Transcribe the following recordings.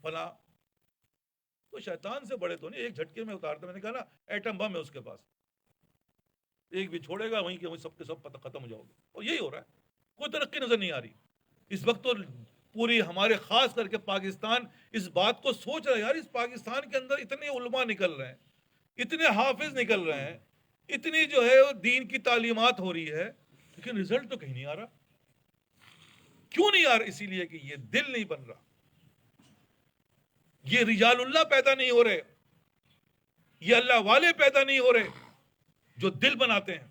فلاں. تو شیطان سے بڑے تو نہیں، ایک جھٹکے میں اتارتا. میں نے کہا نا ایٹم بم ہے اس کے پاس، ایک بھی چھوڑے گا وہیں کے وہیں سب کے سب ختم ہو جاؤ گے. اور یہی ہو رہا ہے، کوئی ترقی نظر نہیں آ رہی اس وقت. تو پوری ہمارے خاص کر کے پاکستان اس بات کو سوچ رہا ہے یار، اس پاکستان کے اندر اتنے علماء نکل رہے ہیں، اتنے حافظ نکل رہے ہیں، اتنی جو ہے دین کی تعلیمات ہو رہی ہے، لیکن رزلٹ تو کہیں نہیں آ رہا. کیوں نہیں آ رہا؟ اسی لیے کہ یہ دل نہیں بن رہا، یہ رجال اللہ پیدا نہیں ہو رہے، یہ اللہ والے پیدا نہیں ہو رہے جو دل بناتے ہیں.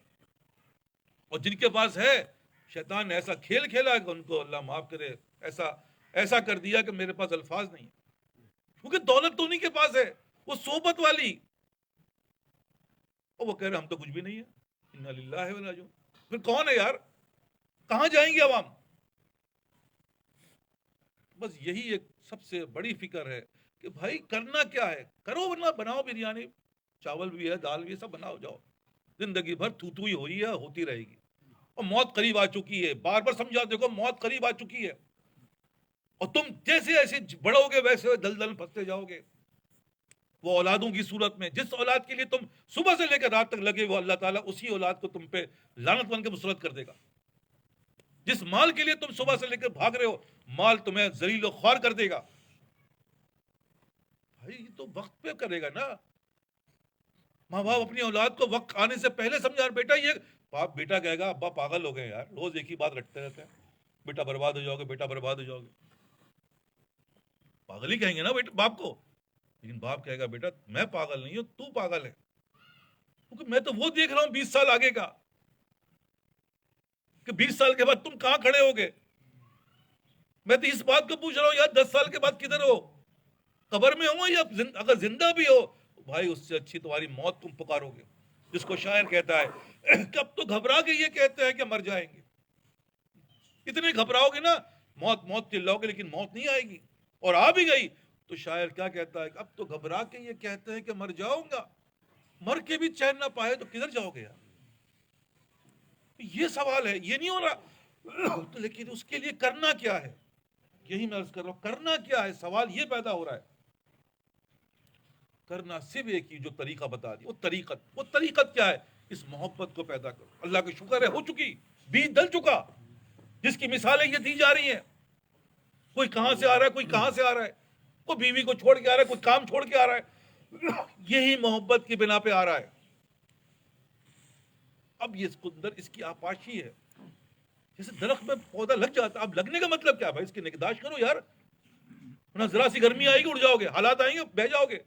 اور جن کے پاس ہے، شیطان نے ایسا کھیل کھیلا کہ ان کو اللہ معاف کرے، ایسا ایسا کر دیا کہ میرے پاس الفاظ نہیں، کیونکہ دولت تو انہیں کے پاس ہے، وہ صحبت والی. اور وہ کہہ رہے ہم تو کچھ بھی نہیں ہے، انا للہ و انا راجعون. پھر کون ہے یار؟ کہاں جائیں گے عوام؟ بس یہی ایک سب سے بڑی فکر ہے کہ بھائی کرنا کیا ہے، کرو، ورنہ بناؤ بریانی، چاول بھی ہے، دال بھی ہے، سب بناؤ جاؤ. زندگی بھر تھو ہی ہوئی ہے، ہوتی رہے گی. اور موت قریب آ چکی ہے، بار بار سمجھا، دیکھو موت قریب آ چکی ہے. اور تم جیسے ایسے بڑھو گے ویسے دل دل پھنستے جاؤ گے. وہ اولادوں کی صورت میں، جس اولاد کے لیے تم صبح سے لے کر رات تک لگے، وہ اللہ تعالیٰ اسی اولاد کو تم پہ لعنت بن کے مسلط کر دے گا. جس مال کے لیے تم صبح سے لے کر بھاگ رہے ہو، مال تمہیں ذلیل و خوار کر دے گا. بھائی یہ تو وقت پہ کرے گا نا. ماں باپ اپنی اولاد کو وقت آنے سے پہلے سمجھا، بیٹا یہ باپ، بیٹا کہے گا ابا پاگل ہو گئے یار، روز ایک ہی بات رٹتے رہتے ہیں، بیٹا برباد ہو جاؤ گے، بیٹا برباد ہو جاؤ گے. پاگل ہی کہیں گے نا بیٹا باپ کو. لیکن باپ کہے گا بیٹا میں پاگل نہیں ہوں، تو پاگل ہے، کیونکہ میں تو وہ دیکھ رہا ہوں 20 سال آگے کا، کہ 20 سال کے بعد تم کہاں کھڑے ہوگے. میں تو اس بات کو پوچھ رہا ہوں یار، 10 سال کے بعد کدھر ہو؟ قبر میں ہو یا اگر زندہ بھی ہو، بھائی اس سے اچھی تمہاری موت تم پکارو گے. جس کو شاعر کہتا ہے کہ اب تو گھبرا کے یہ کہتے ہیں کہ مر جائیں گے. اتنے گھبراؤ گے نا، موت موت چلاؤ گے، لیکن موت نہیں آئے گی. اور آ بھی گئی تو شاعر کیا کہتا ہے کہ اب تو گھبرا کے یہ کہتے ہیں کہ مر جاؤں گا، مر کے بھی چین نہ پائے تو کدھر جاؤ گے یار. یہ سوال ہے، یہ نہیں ہو رہا. تو لیکن اس کے لیے کرنا کیا ہے، یہی میں عرض کر رہا ہوں، کرنا کیا ہے، سوال یہ پیدا ہو رہا ہے. کرنا صرف ایک ہی جو طریقہ بتا دی، وہ طریقت کیا ہے؟ اس محبت کو پیدا کرو. اللہ کا شکر ہے ہو چکی، بیج ڈل چکا، جس کی مثالیں یہ دی جا رہی ہیں. کوئی کہاں سے آ رہا ہے، کوئی کہاں سے آ رہا ہے، کوئی بیوی کو چھوڑ کے آ رہا ہے، کوئی کام چھوڑ کے آ رہا ہے. یہی محبت کی بنا پہ آ رہا ہے. اب یہ اس کے اندر اس کی آپاشی ہے. جیسے درخت میں پودا لگ جاتا، اب لگنے کا مطلب کیا؟ بھائی اس کی نگہداشت کرو یار، ورنہ ذرا سی گرمی آئے گی اڑ جاؤ گے، حالات آئیں گے بہ جاؤ گے.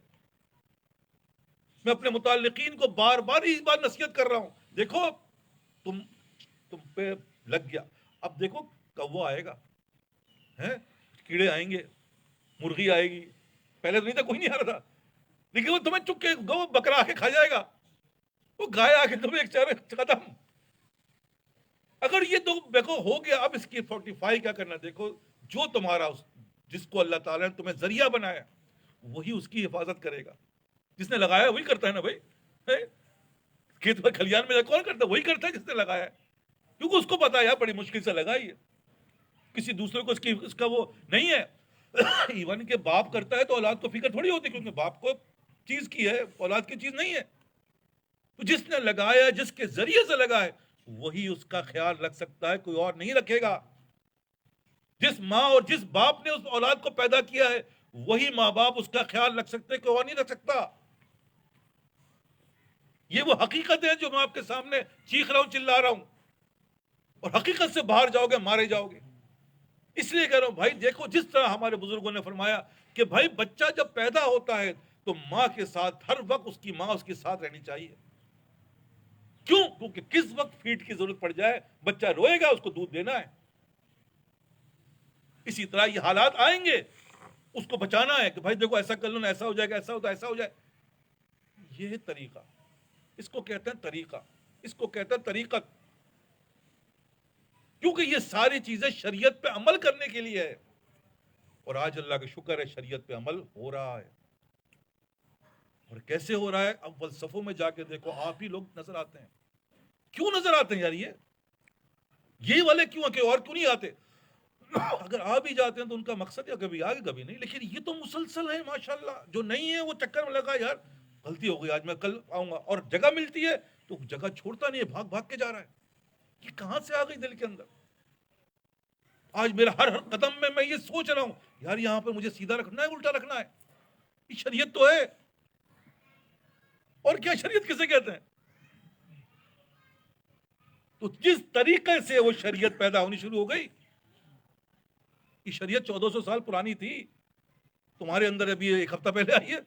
میں اپنے متعلقین کو بار بار اس بات نصیحت کر رہا ہوں، دیکھو تم پہ لگ گیا، اب دیکھو کوا آئے گا، کیڑے آئیں گے، مرغی آئے گی. پہلے تو نہیں تھا، کوئی نہیں آ رہا تھا، لیکن وہ تمہیں چک کے گو بکرا آ کے کھا جائے گا، وہ گائے آ کے تمہیں ایک چارے ختم. اگر یہ تو دیکھو ہو گیا، اب اس کی 45 کیا کرنا؟ دیکھو جو تمہارا جس کو اللہ تعالیٰ نے تمہیں ذریعہ بنایا وہی اس کی حفاظت کرے گا. جس نے لگایا وہی کرتا ہے نا بھائی. کھیت میں کھلیان میں کون کرتا ہے؟ وہی کرتا ہے جس نے لگایا ہے، کیونکہ اس کو پتا ہے بڑی مشکل سے لگائی ہے، کسی دوسرے کو اس کا وہ نہیں ہے. ایون کہ باپ کرتا ہے تو اولاد کو فکر تھوڑی ہوتی، کیونکہ باپ کو چیز کی ہے، اولاد کی چیز نہیں ہے. تو جس نے لگایا، جس کے ذریعے سے لگائے، وہی اس کا خیال رکھ سکتا ہے، کوئی اور نہیں رکھے گا. جس ماں اور جس باپ نے اس اولاد کو پیدا کیا ہے، وہی ماں باپ اس کا خیال رکھ سکتے، کوئی اور نہیں رکھ سکتا. یہ وہ حقیقت ہے جو میں آپ کے سامنے چیخ رہا ہوں، چلا رہا ہوں. اور حقیقت سے باہر جاؤ گے مارے جاؤ گے. اس لیے کہہ رہا ہوں بھائی دیکھو، جس طرح ہمارے بزرگوں نے فرمایا کہ بھائی بچہ جب پیدا ہوتا ہے تو ماں کے ساتھ ہر وقت اس کی ماں اس کے ساتھ رہنی چاہیے. کیوں؟ کیونکہ کس وقت فیڈ کی ضرورت پڑ جائے بچہ روئے گا، اس کو دودھ دینا ہے. اسی طرح یہ حالات آئیں گے، اس کو بچانا ہے کہ بھائی دیکھو ایسا کر لو نا، ایسا ہو جائے گا، ایسا ہوتا ایسا ہو جائے. یہ طریقہ، اس کو کہتے ہیں طریقہ، اس کو کہتے ہیں طریقت. کیونکہ یہ ساری چیزیں شریعت پہ عمل کرنے کے لیے ہے. اور آج اللہ کا شکر ہے شریعت پہ عمل ہو رہا ہے. اور کیسے ہو رہا ہے؟ اول صفوں میں جا کے دیکھو، آپ ہی لوگ نظر آتے ہیں. کیوں نظر آتے ہیں یار؟ یہ والے کیوں کہ اور کیوں نہیں آتے؟ اگر آ بھی جاتے ہیں تو ان کا مقصد یا کبھی آگے کبھی نہیں، لیکن یہ تو مسلسل ہے ماشاءاللہ. جو نہیں ہے وہ چکر میں لگا یار غلطی ہو گئی آج میں کل آؤں گا، اور جگہ ملتی ہے تو جگہ چھوڑتا نہیں ہے، بھاگ بھاگ کے جا رہا ہے. یہ کہاں سے آ گئی دل کے اندر؟ آج میرا ہر قدم میں یہ سوچ رہا ہوں یار یہاں پہ مجھے سیدھا رکھنا ہے الٹا رکھنا ہے. یہ شریعت تو ہے. اور کیا شریعت کسے کہتے ہیں؟ تو جس طریقے سے وہ شریعت پیدا ہونی شروع ہو گئی، یہ شریعت 1400 سال پرانی تھی، تمہارے اندر ابھی ایک ہفتہ پہلے آئی ہے؟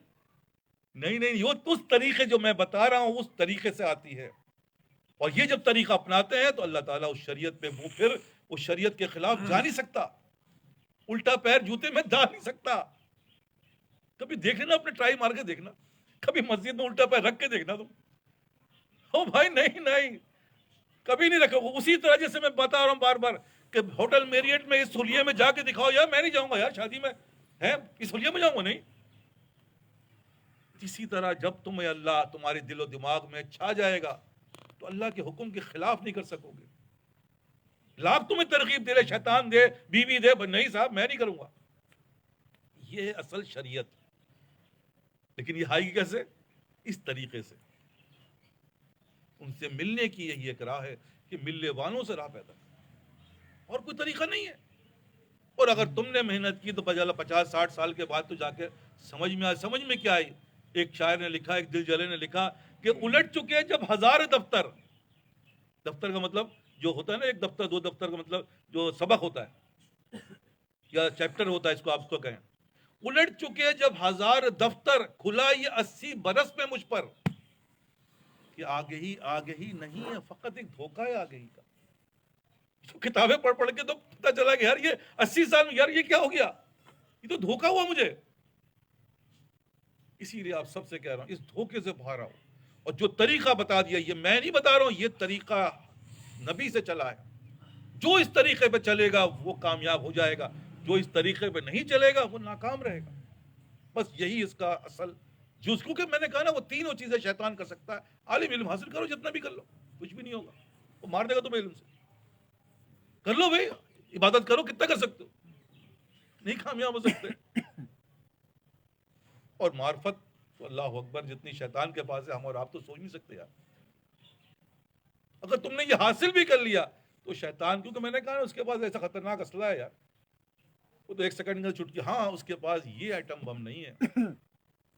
نہیں نہیں، یہ اس طریقے جو میں بتا رہا ہوں اس طریقے سے آتی ہے. اور یہ جب طریقہ اپناتے ہیں تو اللہ تعالیٰ اس شریعت پہ وہ پھر اس شریعت کے خلاف جا نہیں سکتا، الٹا پیر جوتے میں ڈال نہیں سکتا. کبھی دیکھ لینا، اپنے ٹرائی مار کے دیکھنا، کبھی مسجد میں الٹا پیر رکھ کے دیکھنا تم. او بھائی نہیں نہیں، کبھی نہیں رکھو. اسی طرح جیسے میں بتا رہا ہوں بار بار کہ ہوٹل میریٹ میں اس حلیے میں جا کے دکھاؤ یار، میں نہیں جاؤں گا یار شادی میں، ہے اس حلیے میں جاؤں گا نہیں. اسی طرح جب تمہیں اللہ تمہارے دل و دماغ میں چھا جائے گا تو اللہ کے حکم کے خلاف نہیں کر سکو گے. لاکھ تمہیں ترغیب دے لے، شیطان دے، بیوی دے، نہیں صاحب میں نہیں کروں گا. یہ ہے اصل شریعت. لیکن یہ آئے گی کیسے؟ اس طریقے سے. ان سے ملنے کی یہی ایک راہ ہے کہ ملنے والوں سے راہ پیدا کر، اور کوئی طریقہ نہیں ہے. اور اگر تم نے محنت کی تو 50-60 سال کے بعد تو جا کے سمجھ میں آئے. سمجھ میں کیا آئی؟ ایک شاعر نے لکھا، ایک دل جلے نے لکھا کہ الٹ چکے جب 1000 دفتر. دفتر کا مطلب جو ہوتا ہے نا، ایک دفتر دو دفتر کا مطلب جو سبق ہوتا ہے یا چیپٹر ہوتا ہے، اس کو آپ کو کہیں. الٹ چکے جب 1000 دفتر، کھلا یہ 80 برس میں مجھ پر کہ آگہی نہیں ہے، فقط ایک دھوکہ ہے آگہی کا. کتابیں پڑھ پڑھ کے تو پتہ چلا کہ یار یہ 80 سال میں یار یہ کیا ہو گیا، یہ تو دھوکہ ہوا مجھے. اسی لیے آپ سب سے کہہ رہا ہوں اس دھوکے سے باہر آؤ. اور جو طریقہ بتا دیا، یہ میں نہیں بتا رہا ہوں، یہ طریقہ نبی سے چلا ہے. جو اس طریقے پہ چلے گا وہ کامیاب ہو جائے گا، جو اس طریقے پہ نہیں چلے گا وہ ناکام رہے گا. بس یہی اس کا اصل جز. کیونکہ میں نے کہا نا وہ تینوں چیزیں شیطان کر سکتا ہے. عالم علم حاصل کرو، جتنا بھی کر لو کچھ بھی نہیں ہوگا، وہ مار دے گا تمہیں علم سے. کر لو بھائی، عبادت کرو، کتنا کر سکتے ہو، نہیں کامیاب ہو سکتے. اور معرفت تو اللہ اکبر جتنی شیطان کے پاس ہے، ہم اور آپ تو سوچ نہیں سکتے یار. اگر تم نے یہ حاصل بھی کر لیا تو شیطان، کیونکہ میں نے کہا اس کے پاس ایسا خطرناک اسلحہ ہے یار، وہ تو 1 سیکنڈ کا چھٹکی. ہاں اس کے پاس یہ ایٹم بم نہیں ہے.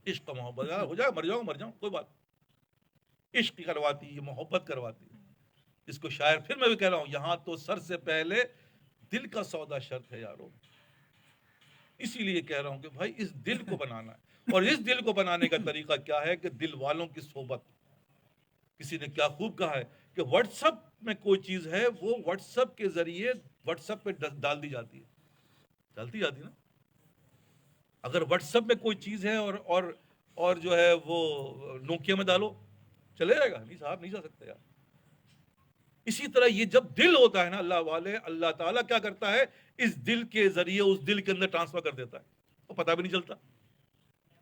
عشق محبت ہو جائے، مر جاؤ کوئی بات. عشق کرواتی ہے، محبت کرواتی ہے. اس کو شاعر، پھر میں بھی کہہ رہا ہوں، یہاں تو سر سے پہلے دل کا سودا شرط ہے یارو. اسی لیے کہہ رہا ہوں کہ بھائی اس دل کو بنانا ہے. اور اس دل کو بنانے کا طریقہ کیا ہے کہ دل والوں کی صحبت. کسی نے کیا خوب کہا ہے کہ واٹس ایپ میں کوئی چیز ہے وہ واٹس ایپ کے ذریعے واٹس ایپ پہ ڈال دی جاتی ہے، ڈالتی جاتی نا. اگر واٹس ایپ میں کوئی چیز ہے اور جو ہے وہ نوکیا میں ڈالو، چلے جائے گا؟ نہیں صاحب، نہیں جا سکتا یار. اسی طرح یہ جب دل ہوتا ہے نا اللہ والے، اللہ تعالیٰ کیا کرتا ہے، اس دل کے ذریعے اس دل کے اندر ٹرانسفر کر دیتا ہے، وہ پتہ بھی نہیں چلتا.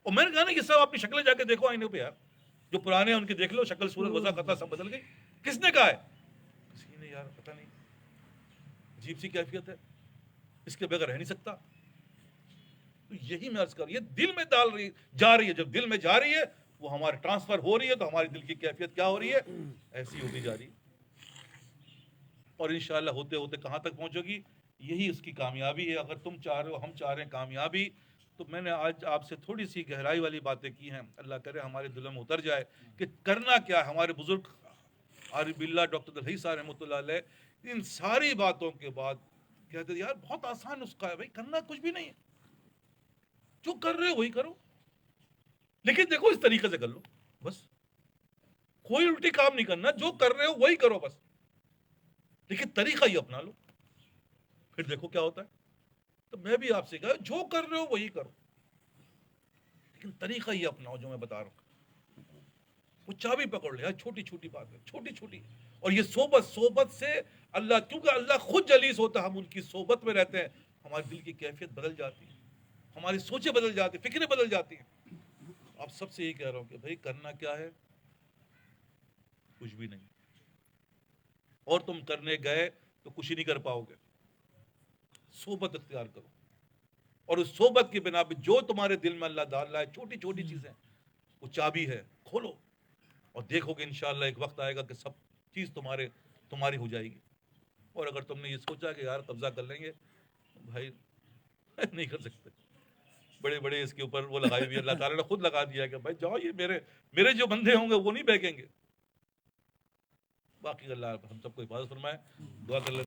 اور میں نے کہا نا یہ سب اپنی شکلیں جا کے دیکھو آئینے پہ یار، جو پرانے ہیں ان کی دیکھ لو، شکل صورت وضع قطع سب بدل گئی. کس نے کہا ہے؟ کسی نے یار، پتہ نہیں، عجیب سی کیفیت ہے، اس کے بغیر رہ نہیں سکتا. تو یہی میں عرض کر، یہ دل میں جا رہی ہے. جب دل میں جا رہی ہے وہ ہمارے ٹرانسفر ہو رہی ہے تو ہماری دل کی کیفیت کیا ہو رہی ہے، ایسی ہوتی جا رہی ہے. اور انشاءاللہ ہوتے ہوتے کہاں تک پہنچو گی، یہی اس کی کامیابی ہے. اگر تم چاہ رہے ہو، ہم چاہ رہے ہیں کامیابی، تو میں نے آج آپ سے تھوڑی سی گہرائی والی باتیں کی ہیں. اللہ کرے ہمارے دلوں میں اتر جائے کہ کرنا کیا ہے. ہمارے بزرگ عارف باللہ ڈاکٹر دلہی صاحب رحمۃ اللہ علیہ ان ساری باتوں کے بعد کہتے ہیں یار بہت آسان نسخہ ہے بھائی، کرنا کچھ بھی نہیں ہے، جو کر رہے ہو وہی کرو، لیکن دیکھو اس طریقے سے کر لو. بس کوئی الٹی کام نہیں کرنا، جو کر رہے ہو وہی کرو بس، لیکن طریقہ یہ اپنا لو، پھر دیکھو کیا ہوتا ہے. تو میں بھی آپ سے کہا جو کر رہے ہو وہی کرو، لیکن طریقہ یہ اپناؤ جو میں بتا رہا ہوں. وہ چابی پکڑ لے، چھوٹی چھوٹی بات ہے، چھوٹی چھوٹی. اور یہ صحبت سے اللہ، کیونکہ اللہ خود جلیس ہوتا ہے، ہم ان کی صحبت میں رہتے ہیں، ہمارے دل کی کیفیت بدل جاتی ہے، ہماری سوچیں بدل جاتی ہیں، فکریں بدل جاتی ہیں. آپ سب سے یہی کہہ رہا ہوں کہ بھائی کرنا کیا ہے، کچھ بھی نہیں. اور تم کرنے گئے تو کچھ ہی نہیں کر پاؤ گے. صحبت اختیار کرو، اور اس صحبت کی بنا پہ جو تمہارے دل میں اللہ ڈال رہا ہے، چھوٹی چھوٹی چیزیں، وہ چابی ہے، کھولو اور دیکھو کہ انشاءاللہ ایک وقت آئے گا کہ سب چیز تمہاری ہو جائے گی۔ اور اگر تم نے یہ سوچا کہ یار قبضہ کر لیں گے، بھائی نہیں کر سکتے، بڑے بڑے اس کے اوپر وہ لگائی ہوئی، اللہ تعالیٰ نے خود لگا دیا کہ بھائی جاؤ، یہ میرے جو بندے ہوں گے وہ نہیں بہکیں گے۔ باقی اللہ ہم سب کو حفاظت فرمائے، دعا کر لیتے